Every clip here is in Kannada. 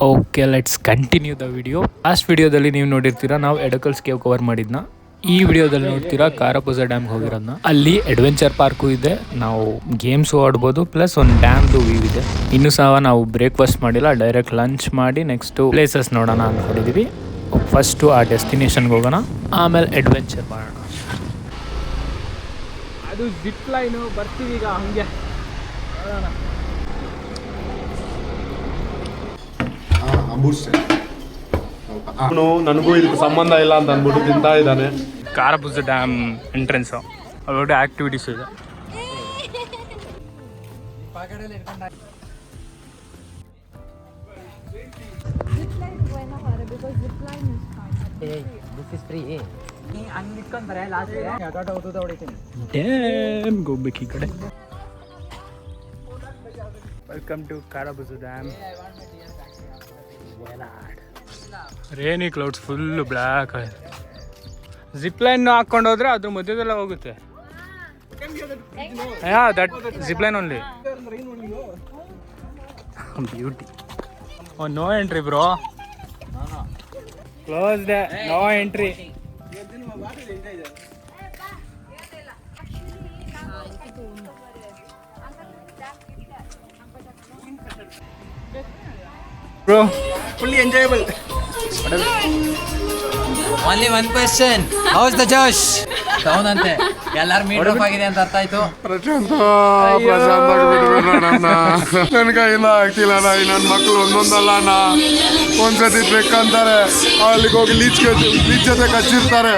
Okay, let's continue the video. Last ವಿಡಿಯೋದಲ್ಲಿ ನೀವು ನೋಡಿರ್ತೀರಾ, ನಾವು ಎಡಕಲ್ಸ್ ಕೇವ್ ಕವರ್ ಮಾಡಿದ್ನ. ಈ ವಿಡಿಯೋದಲ್ಲಿ ನೋಡ್ತೀರಾ ಕಾರಪುಜ ಡ್ಯಾಮ್ಗೆ ಹೋಗಿರೋದನ್ನ. ಅಲ್ಲಿ ಅಡ್ವೆಂಚರ್ ಪಾರ್ಕು ಇದೆ, ನಾವು ಗೇಮ್ಸು ಆಡ್ಬೋದು, ಪ್ಲಸ್ ಒಂದು ಡ್ಯಾಮ್ದು ವ್ಯೂ ಇದೆ. ಇನ್ನೂ ಸಹ ನಾವು ಬ್ರೇಕ್ಫಾಸ್ಟ್ ಮಾಡಿಲ್ಲ, ಡೈರೆಕ್ಟ್ ಲಂಚ್ ಮಾಡಿ ನೆಕ್ಸ್ಟು ಪ್ಲೇಸಸ್ ನೋಡೋಣ ಅಂದ್ಕೊಂಡಿದ್ದೀವಿ. ಫಸ್ಟು ಆ ಡೆಸ್ಟಿನೇಷನ್ಗೆ ಹೋಗೋಣ, ಆಮೇಲೆ ಅಡ್ವೆಂಚರ್ ಮಾಡೋಣ. ಅದು ಜಿಪ್ ಲೈನು, ಬರ್ತೀವಿ ಈಗ ಹಂಗೆ ಅವನು ನನಗೂ ಇದಕ್ಕೆ ಸಂಬಂಧ ಇಲ್ಲ ಅಂತ ಅಂದ್ಬಿಟ್ಟು ತಿಂತಾ ಇದ್ದಾನೆ. ಕಾರಪುಜ ಡ್ಯಾಮ್ ಎಂಟ್ರೆನ್ಸು, ಅದೊಂದು ಆಕ್ಟಿವಿಟೀಸ್ ಇದೆ. ಡ್ಯಾಮ್ಗೆ ಹೋಗ್ಬೇಕು ಈ ಕಡೆ. Welcome to Karapuzha dam. Rainy clouds full black ಆಗಿದೆ. ಜಿಪ್ ಲೈನ್ ಹಾಕೊಂಡು ಹೋದ್ರೆ ಅದ್ರ ಮಧ್ಯದಲ್ಲ ಹೋಗುತ್ತೆ. That zip line only. Beauty. No entry bro, closed, no entry. Bro, fully enjoyable. Only one question. How's the Josh? Down ante. ಎಲ್ಲರೂ ಮೀಟ್ ಅಪ್ ಆಗಿದೆ ಅಂತ ಅರ್ಥ ಆಯ್ತು. ಪ್ರಶಾಂತ ನನ್ನ ಕೈಯಿಂದ ಆಗ್ತಿಲ್ಲ ಅಣ್ಣ. ನನ್ನ ಮಕ್ಕಳು ಒಂದೊಂದಲ್ಲ ಅಣ್ಣ. ಒಂದ್ಸತಿ ಟ್ರೆಕ್ ಅಂತಾರೆ, ಅಲ್ಲಿಗೆ ಹೋಗಿ ಲೀಚ್ ಜೊತೆ ಕಚ್ಚಿರ್ತಾರೆ.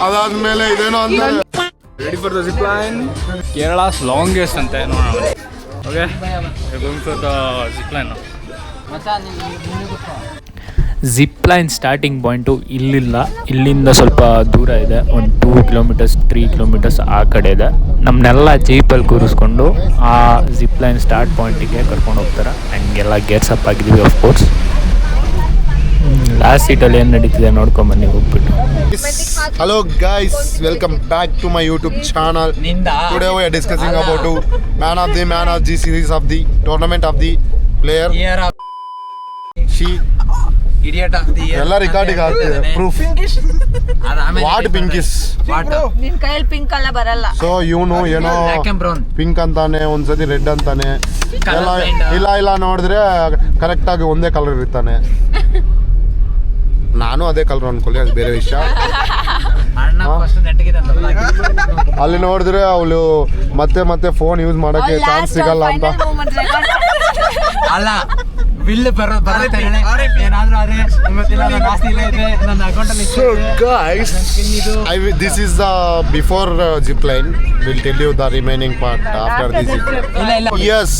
ಅದಾದ್ಮೇಲೆ ಇದೇನೋ ಅಂತಾರೆ. Ready for the zip line. Kerala's longest ಅಂತೆ, ನೋಡೋಣ. Okay, going for the zip line. Zip line starting point ಇಲ್ಲಿಲ್ಲ, ಇಲ್ಲಿಂದ ಸ್ವಲ್ಪ ದೂರ ಇದೆ, ಒಂದು 2 ಕಿಲೋಮೀಟರ್ಸ್ 3 ಕಿಲೋಮೀಟರ್ಸ್ ಆ ಕಡೆ ಇದೆ. ನಮ್ಮನ್ನೆಲ್ಲ ಜೀಪಲ್ಲಿ ಕೂರಿಸ್ಕೊಂಡು ಆ ಜಿಪ್ ಲೈನ್ ಸ್ಟಾರ್ಟ್ ಪಾಯಿಂಟಿಗೆ ಕರ್ಕೊಂಡು ಹೋಗ್ತಾರೆ. ಹಂಗೆಲ್ಲ ಗೇರ್ಸ್ ಅಪ್ ಆಗಿದ್ದೀವಿ ಆಫ್ಕೋರ್ಸ್. ಲಾಸ್ಟ್ ಸೀಟಲ್ಲಿ ಏನು ನಡೀತಿದೆ ನೋಡ್ಕೊಂಬನ್ನಿ ಹೋಗ್ಬಿಟ್ಟು. Hello guys, welcome back to my YouTube channel. Today we are discussing about man of the series of the tournament of the player. She Idiot of the year. ಎಲ್ಲ ರೆಕಾರ್ಡಿಂಗ್ ಆಗ್ತಿದೆ. Proof what pinky's. ನಿನ್ ಕೈಯಲ್ಲಿ ಪಿಂಕ್ ಅಲ್ಲ ಬರಲ್ಲ. ಸೊ ಇವನು ಏನೋ ಪಿಂಕ್ ಅಂತಾನೆ, ಒಂದ್ಸತಿ ರೆಡ್ ಅಂತಾನೆ. ಇಲ್ಲ ನೋಡಿದ್ರೆ ಕರೆಕ್ಟ್ ಆಗಿ ಒಂದೇ ಕಲರ್ ಇರ್ತಾನೆ. ನಾನು ಅದೇ ಕಲರ್ ಅನ್ಕೊಳ್ಳಿ, ಅದು ಬೇರೆ ವಿಷಯ. ಅಲ್ಲಿ ನೋಡಿದ್ರೆ ಅವಳು ಮತ್ತೆ ಫೋನ್ ಯೂಸ್ ಮಾಡಕ್ಕೆ ಚಾನ್ಸ್ ಸಿಗಲ್ಲ ಅಂತ. ಅಲ್ಲ, ಬಿಲ್ ಬರುತ್ತೆ ಏನಾದ್ರೂ ಆದ್ರೆ ಗೊತ್ತಿಲ್ಲ, ನನ್ನ ಆಸ್ತಿ ಇಲ್ಲ ಇದೆ, ನನ್ನ ಅಕೌಂಟ್ ಅಲ್ಲಿ. So guys, this is the before zip line. We'll tell you the remaining part after this zip line. ಇಲ್ಲ. Yes,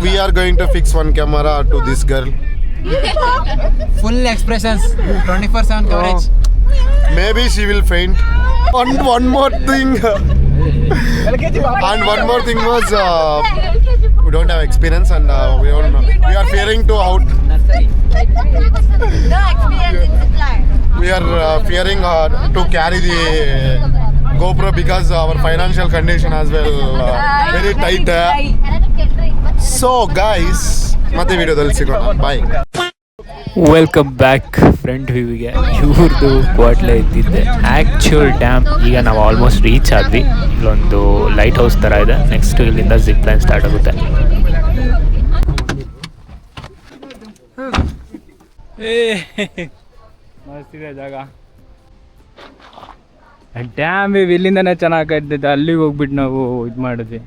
we are going to fix one camera to this girl. Full expressions, 24/7 coverage. Maybe she will faint. And one more thing was we don't have experience and we are fearing to out. No experience in zip line. We are fearing to carry the GoPro because our financial condition as well very tight. So guys, ಮತ್ತೆ ವಿಡಿಯೋದಲ್ಲಿ ಸಿಗೋಣ. ಬಾಯ್. ವೆಲ್ಕಮ್ ಬ್ಯಾಕ್ ಫ್ರಂಟ್ ವ್ಯೂವಿಗೆ. ಇವ್ರದ್ದು ಕ್ವಾಟ್ಲೆ ಇದ್ದಿದ್ದೆ ಆ್ಯಕ್ಚುಯಲ್ ಡ್ಯಾಮ್. ಈಗ ನಾವು ಆಲ್ಮೋಸ್ಟ್ ರೀಚ್ ಆದ್ವಿ. ಇಲ್ಲೊಂದು ಲೈಟ್ ಹೌಸ್ ಥರ ಇದೆ. ನೆಕ್ಸ್ಟ್ ಇಲ್ಲಿಂದ ಜಿಪ್ ಲೈನ್ ಸ್ಟಾರ್ಟ್ ಆಗುತ್ತೆ. ಮಸ್ತಿದೆ ಜಾಗ. ಡ್ಯಾಮ್ ಇಲ್ಲಿಂದನೇ ಚೆನ್ನಾಗಿ ಕಾಯ್ತಿದ್ದೆ. ಅಲ್ಲಿಗೆ ಹೋಗ್ಬಿಟ್ಟು ನಾವು ಇದು ಮಾಡಿದ್ವಿ.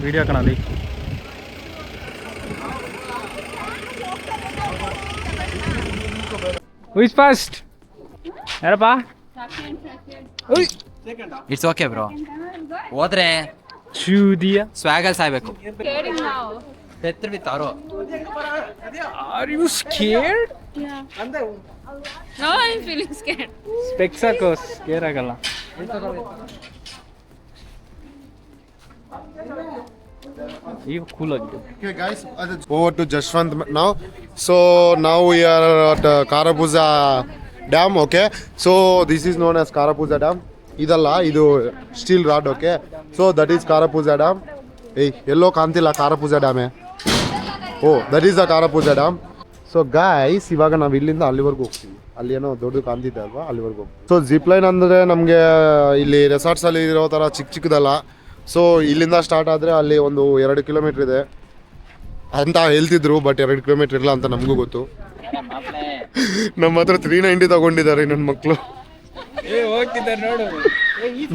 ವಿಡಿಯೋ ಕಣಲ್ಲಿ Who's first? ಯಾರಪ್ಪ? It's okay bro. ಹೋದ್ರೆ ಶೂದಿಯ ಸ್ವಾಗಲ್ ಸಾಯ್ಬೇಕು. ಎತ್ತರ ಬಿತ್ತಾರೋ. Are you scared? Yeah. No, I'm feeling scared. Specs ಹಾಕೋ, ಸ್ಕೇರ್ ಆಗಲ್ಲ. ಈಗ ಕೂಲ್ ಆಗಿದೆ. Okay guys, over to Jashwant now. So now we are at Karapuza Dam. Okay, so this is known as Karapuza Dam. ಇದಲ್ಲ, ಇದು steel rod. Okay, so that is Karapuzha dam. ಏಯ್ ಎಲ್ಲೋ ಕಾಣ್ತಿಲ್ಲ ಕಾರಪೂಜ ಡ್ಯಾಮೇ. ಓ that is the Karapuzha dam. So guys ಇವಾಗ ನಾವು ಇಲ್ಲಿಂದ ಅಲ್ಲಿವರೆಗೂ ಹೋಗ್ತೀವಿ. ಅಲ್ಲಿ ಏನೋ ದೊಡ್ಡದು ಕಾಣ್ತಿದೆ ಅಲ್ವಾ, ಅಲ್ಲಿವರೆಗೂ ಹೋಗ್ತೀವಿ. ಸೊ ಜಿಪ್ ಲೈನ್ ಅಂದರೆ ನಮಗೆ ಇಲ್ಲಿ ರೆಸಾರ್ಟ್ಸಲ್ಲಿ ಇರೋ ಥರ ಚಿಕ್ಕದಲ್ಲ. ಸೊ ಇಲ್ಲಿಂದ ಸ್ಟಾರ್ಟ್ ಆದರೆ ಅಲ್ಲಿ ಒಂದು 2 ಕಿಲೋಮೀಟ್ರ್ ಇದೆ ಅಂತ ಹೇಳ್ತಿದ್ರು, ಬಟ್ 2 ಕಿಲೋಮೀಟ್ರ್ ಇಲ್ಲ ಅಂತ ನಮಗೂ ಗೊತ್ತು. ನಮ್ಮ ಹತ್ರ 390 ತಗೊಂಡಿದ್ದಾರೆ ನನ್ನ ಮಕ್ಕಳು.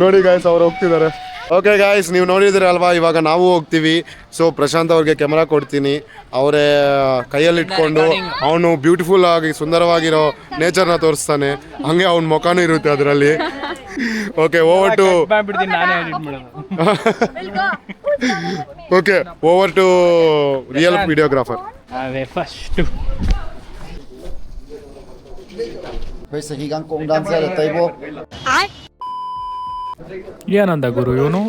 ನೋಡಿ ಗಾಯ್ಸ್ ಅವ್ರು ಹೋಗ್ತಿದ್ದಾರೆ. ಓಕೆ ಗಾಯ್ಸ್, ನೀವು ನೋಡಿದಿರ ಅಲ್ವಾ, ಇವಾಗ ನಾವು ಹೋಗ್ತೀವಿ. ಸೊ ಪ್ರಶಾಂತ್ ಅವ್ರಿಗೆ ಕ್ಯಾಮ್ರಾ ಕೊಡ್ತೀನಿ, ಅವರೇ ಕೈಯಲ್ಲಿ ಇಟ್ಕೊಂಡು ಅವನು ಬ್ಯೂಟಿಫುಲ್ ಆಗಿ ಸುಂದರವಾಗಿರೋ ನೇಚರ್ನ ತೋರಿಸ್ತಾನೆ, ಹಂಗೆ ಅವ್ನ ಮುಖನೂ ಇರುತ್ತೆ ಅದರಲ್ಲಿ. Okay over to okay over to real videographer. ಏನಂದ ಗುರು ಇವನು?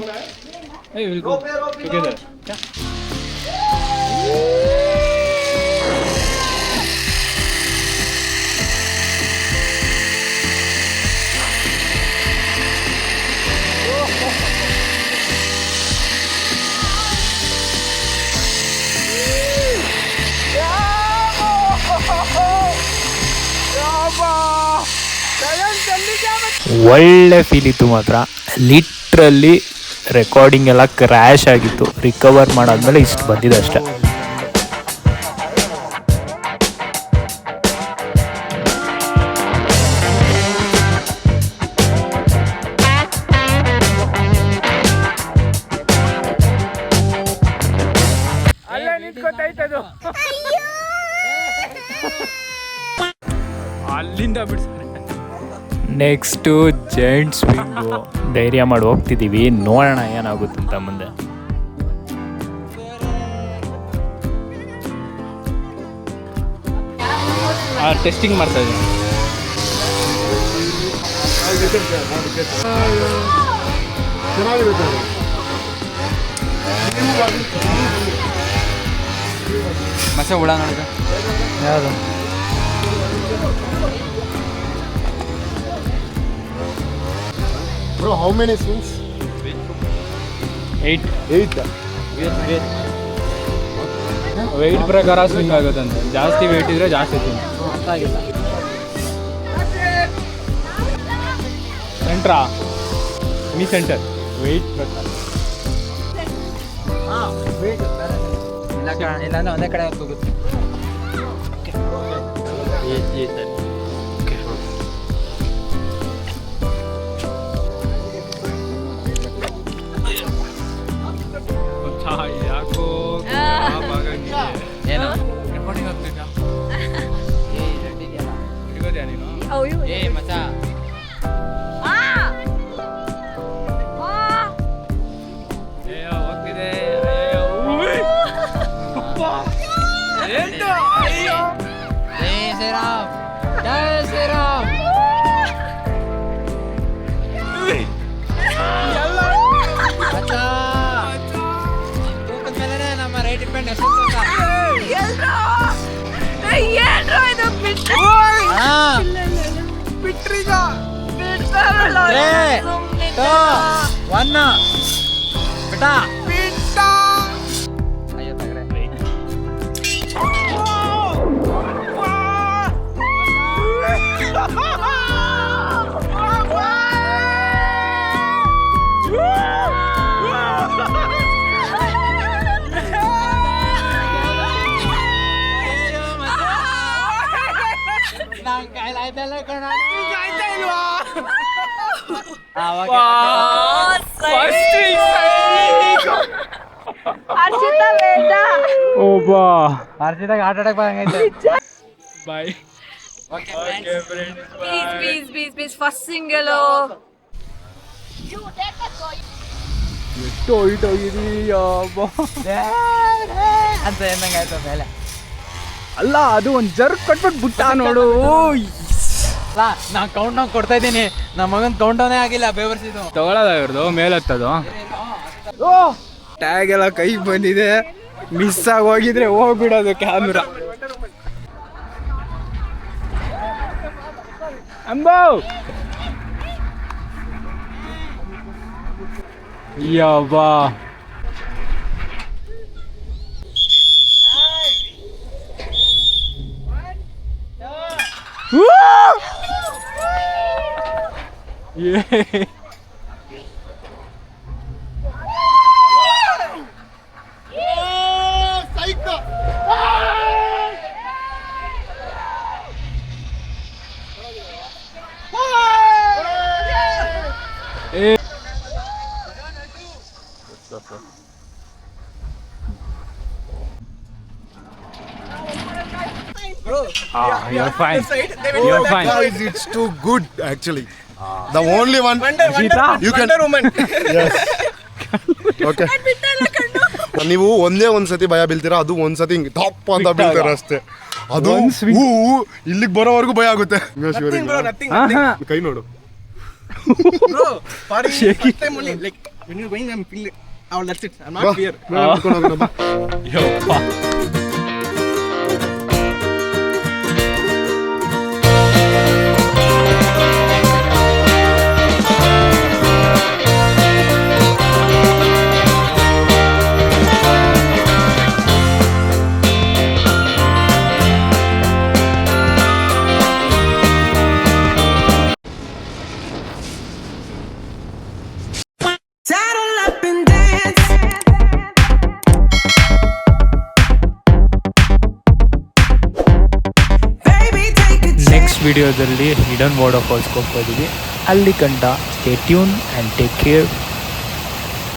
ಒಳ್ಳೆ ಫೀಲ್ ಇತ್ತು ಮಾತ್ರ. ಲಿಟ್ರಲ್ಲಿ ರೆಕಾರ್ಡಿಂಗ್ ಎಲ್ಲ ಕ್ರ್ಯಾಶ್ ಆಗಿತ್ತು. ರಿಕವರ್ ಮಾಡಾದ್ಮೇಲೆ ಇಷ್ಟು ಬಂದಿದೆ ಅಷ್ಟೆ. ಅಲ್ಲಿಂದ ಬಿಡ್ತಾರೆ. Next giant swing. ಧೈರ್ಯ ಮಾಡಿ ಹೋಗ್ತಿದ್ದೀವಿ, ನೋಡೋಣ ಏನಾಗುತ್ತಂತ ಮುಂದೆ. ಟೆಸ್ಟಿಂಗ್ ಮಾಡ್ತಾ ಇದ್ದೀನಿ. ಮಸೆ ಹುಳ ನೋಡಿದ ಯಾವುದು? Bro, how many swings? 8. Weight ಪ್ರಕಾರ ಸ್ವಿಂಗ್ ಆಗುತ್ತಂತೆ. ಜಾಸ್ತಿ ವೆಯ್ಟ್ ಇದ್ರೆ ಜಾಸ್ತಿ ಸ್ವಿಂಗ್. ಸೆಂಟ್ರಾ ಮೀ ಸೆಂಟರ್ ವೆಯ್ಟ್ ಪ್ರಕಾರ ಇಲ್ಲ ಒಂದೇ ಕಡೆ ಹೋಗುತ್ತೆ. ಯಾಕೋ ಏನು ರೆಕಾರ್ಡಿಂಗ್ ಆಗ್ಬೇಕಾ? ಹಿಡಿಗೋದ್ಯಾ ನೀನು? ಏ ಮಚ್ಚ ಹೋಗ್ತಿದೆ. ಜೈ ಶ್ರೀರಾಮ್, ಜೈ ಶ್ರೀರಾಮ್. ನಮ್ಮ ರೈಟ್ ಡಿಪೆಂಡ್ ಹರ್ಷಿತಾಗ ಆಟ ಆಡಕ್ ಬರಂಗೈತೆ. ಬಾಯ್. Please, first single. ಎಷ್ಟು ಹೈಟ್ ಹೋಗಿದೀಯ ಅಂತ ಏನಂಗಾಯ್ತು ಮೇಲೆ. ಅಲ್ಲ, ಅದು ಒಂದು ಜರ್ಕ್ ಕಟ್ಬಿಟ್ಟು ಬಿಟ್ಟ ನೋಡು. ಅಲ್ಲ ನಾ ಕೌಂಟ್ ಡೌನ್ ಕೊಡ್ತಾ ಇದ್ದೀನಿ, ನಮ್ಮ ಮಗನ್ ಕೌಂಟ್ ಡೌನೇ ಆಗಿಲ್ಲ. ಬೇವರ್ಸಿದ್ದು ತಗೊಳ್ಳೋದ ಇವ್ರದ್ದು ಮೇಲತ್ತದು. ಟ್ಯಾಗ್ ಎಲ್ಲ ಕೈ ಬಂದಿದೆ, ಮಿಸ್ ಆಗಿ ಹೋಗಿದ್ರೆ ಹೋಗ್ಬಿಡೋದು ಕ್ಯಾಮ್ರಾ. ಅಂಬೋ ಯವ್ವಾ You're fine. You're fine. Guys, it's too good actually. The only one you can. Yes. Okay. ನೀವು ಒಂದೇ ಒಂದ್ಸತಿ ಭಯ ಬೀಳ್ತೀರಾ, ಅದು ಒಂದ್ಸತಿ ಹಿಂಗೆ ಟಾಪ್ ಅಂತ ಬೀಳ್ತಾರೆ ಅಷ್ಟೇ. ಅದು ಹೂ ಇಲ್ಲಿಗೆ ಬರೋವರೆಗೂ ಭಯ ಆಗುತ್ತೆ. ಕೈ ನೋಡು. ನೆಕ್ಸ್ಟ್ ವಿಡಿಯೋದಲ್ಲಿ ಹಿಡನ್ ವಾಟರ್ ಫಾಲ್ಸ್ಗೆ ಹೋಗ್ತಾ ಇದ್ದೀವಿ. ಅಲ್ಲಿ ಕಂಡ stay tune and take care.